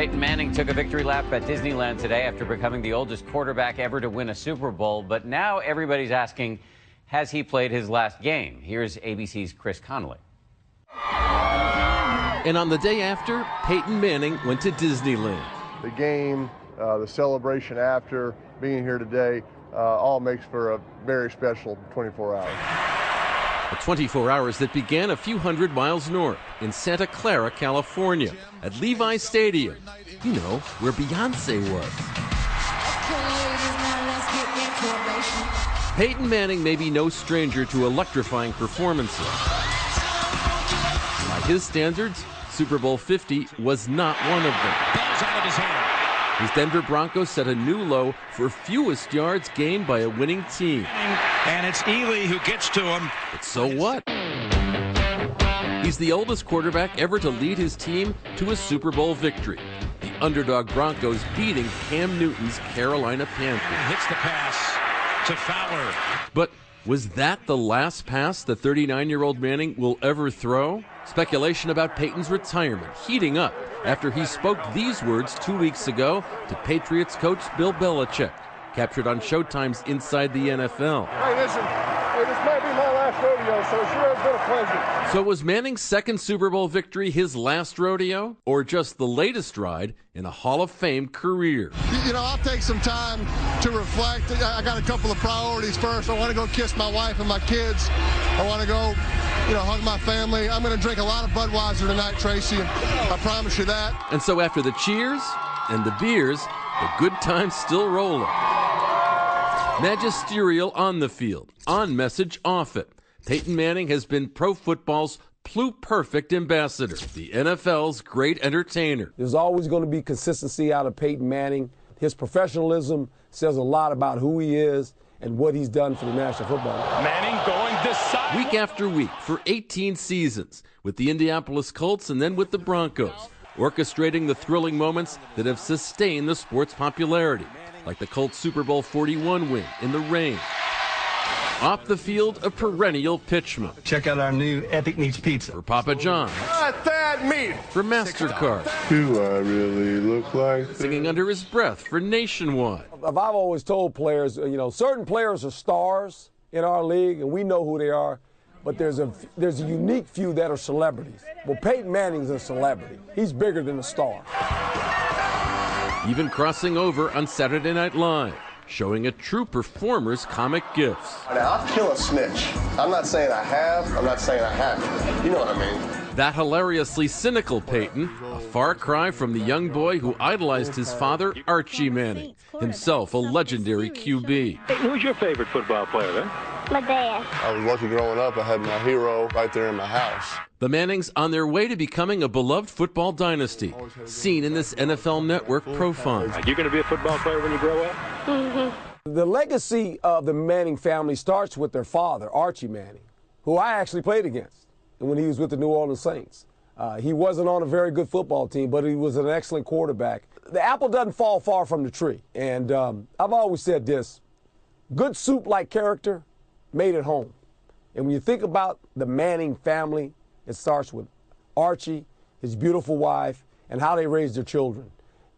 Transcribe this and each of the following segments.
Peyton Manning took a victory lap at Disneyland today after becoming the oldest quarterback ever to win a Super Bowl. But now everybody's asking, has he played his last game? Here's ABC's Chris Connolly. And on the day after, Peyton Manning went to Disneyland. The game, the celebration after, being here today, all makes for a very special 24 hours. The 24 hours that began a few hundred miles north in Santa Clara, California, at Levi's Stadium. You know, where Beyonce was. Peyton Manning may be no stranger to electrifying performances. By his standards, Super Bowl 50 was not one of them. Ball's out of his hand. His Denver Broncos set a new low for fewest yards gained by a winning team. And it's Ely who gets to him. But so what? He's the oldest quarterback ever to lead his team to a Super Bowl victory. The underdog Broncos beating Cam Newton's Carolina Panthers. Hits the pass to Fowler. But was that the last pass the 39-year-old Manning will ever throw? Speculation about Peyton's retirement heating up after he spoke these words 2 weeks ago to Patriots coach Bill Belichick, captured on Showtime's Inside the NFL. Hey, listen, this might be my last rodeo, so it sure has been a pleasure. So was Manning's second Super Bowl victory his last rodeo, or just the latest ride in a Hall of Fame career? You know, I'll take some time to reflect. I got a couple of priorities first. I want to go kiss my wife and my kids. I want to go, hug my family. I'm going to drink a lot of Budweiser tonight, Tracy. I promise you that. And so after the cheers and the beers, the good times still rolling. Magisterial on the field, on message off it. Peyton Manning has been pro football's pluperfect ambassador, the NFL's great entertainer. There's always going to be consistency out of Peyton Manning. His professionalism says a lot about who he is and what he's done for the National Football League. Manning going this side. Week after week for 18 seasons with the Indianapolis Colts and then with the Broncos, orchestrating the thrilling moments that have sustained the sport's popularity, like the Colts Super Bowl 41 win in the rain. Off the field, a perennial pitchman. Check out our new Epic Meats Pizza. For Papa John's. Not that meat. For MasterCard. Do I really look like Singing under his breath for Nationwide. I've always told players, certain players are stars in our league, and we know who they are, but there's a unique few that are celebrities. Well, Peyton Manning's a celebrity. He's bigger than a star. Even crossing over on Saturday Night Live, showing a true performer's comic gifts. Now, I'll kill a snitch. I'm not saying I have. I'm not saying I haven't. You know what I mean. That hilariously cynical Peyton, a far cry from the young boy who idolized his father, Archie Manning, himself a legendary QB. Hey, who's your favorite football player, then? my dad? I was lucky growing up. I had my hero right there in my house. The Mannings on their way to becoming a beloved football dynasty, seen in this NFL Network profile. Are you going to be a football player when you grow up? Mm-hmm. The legacy of the Manning family starts with their father, Archie Manning, who I actually played against when he was with the New Orleans Saints. He wasn't on a very good football team, but he was an excellent quarterback. The apple doesn't fall far from the tree. And I've always said this, good soup-like character made at home. And when you think about the Manning family, it starts with Archie, his beautiful wife, and how they raised their children.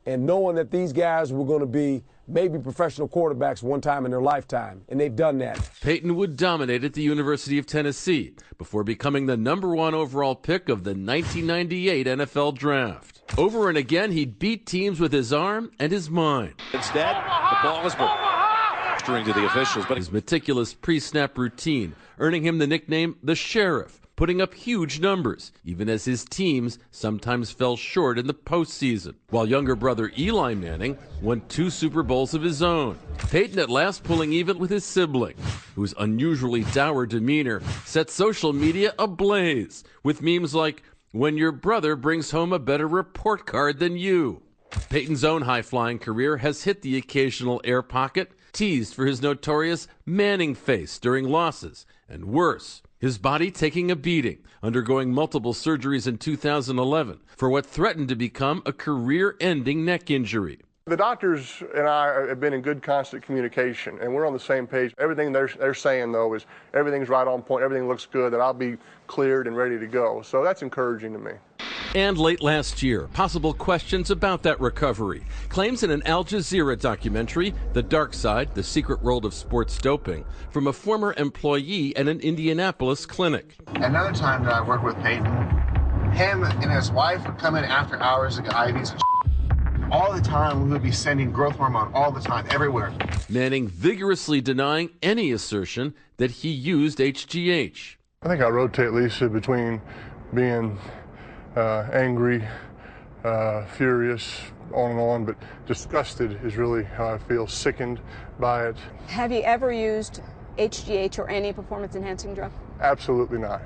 And knowing that these guys were going to be maybe professional quarterbacks one time in their lifetime, and they've done that. Peyton would dominate at the University of Tennessee before becoming the #1 overall pick of the 1998 NFL Draft. Over and again, he'd beat teams with his arm and his mind. Instead, the ball is posturing to the officials. But his meticulous pre-snap routine earning him the nickname the Sheriff, putting up huge numbers, even as his teams sometimes fell short in the postseason, while younger brother Eli Manning won 2 Super Bowls of his own. Peyton at last pulling even with his sibling, whose unusually dour demeanor set social media ablaze with memes like, "When your brother brings home a better report card than you." Peyton's own high-flying career has hit the occasional air pocket, teased for his notorious Manning face during losses, and worse, his body taking a beating, undergoing multiple surgeries in 2011 for what threatened to become a career-ending neck injury. The doctors and I have been in good constant communication, and we're on the same page. Everything they're saying, though, is everything's right on point, everything looks good, that I'll be cleared and ready to go. So that's encouraging to me. And late last year, possible questions about that recovery. Claims in an Al Jazeera documentary, The Dark Side, The Secret World of Sports Doping, from a former employee at an Indianapolis clinic. Another time that I worked with Peyton, him and his wife would come in after hours to get IVs and all the time. We would be sending growth hormone all the time, everywhere. Manning vigorously denying any assertion that he used HGH. I think I rotate Lisa between being angry, furious, on and on, but disgusted is really how I feel, sickened by it. Have you ever used HGH or any performance-enhancing drug? Absolutely not.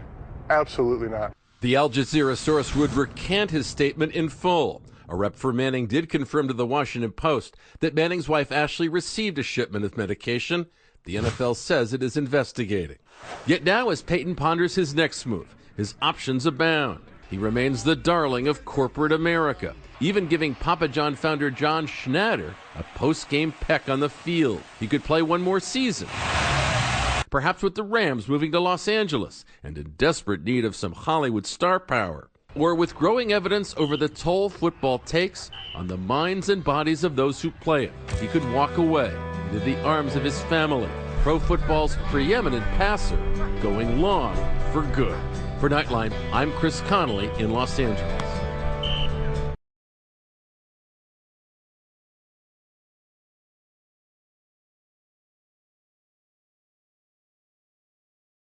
Absolutely not. The Al Jazeera source would recant his statement in full. A rep for Manning did confirm to the Washington Post that Manning's wife Ashley received a shipment of medication. The NFL says it is investigating. Yet now, as Peyton ponders his next move, his options abound. He remains the darling of corporate America, even giving Papa John founder John Schnatter a post-game peck on the field. He could play one more season, perhaps with the Rams moving to Los Angeles and in desperate need of some Hollywood star power, or with growing evidence over the toll football takes on the minds and bodies of those who play it. He could walk away into the arms of his family, pro football's preeminent passer, going long for good. For Nightline, I'm Chris Connolly in Los Angeles.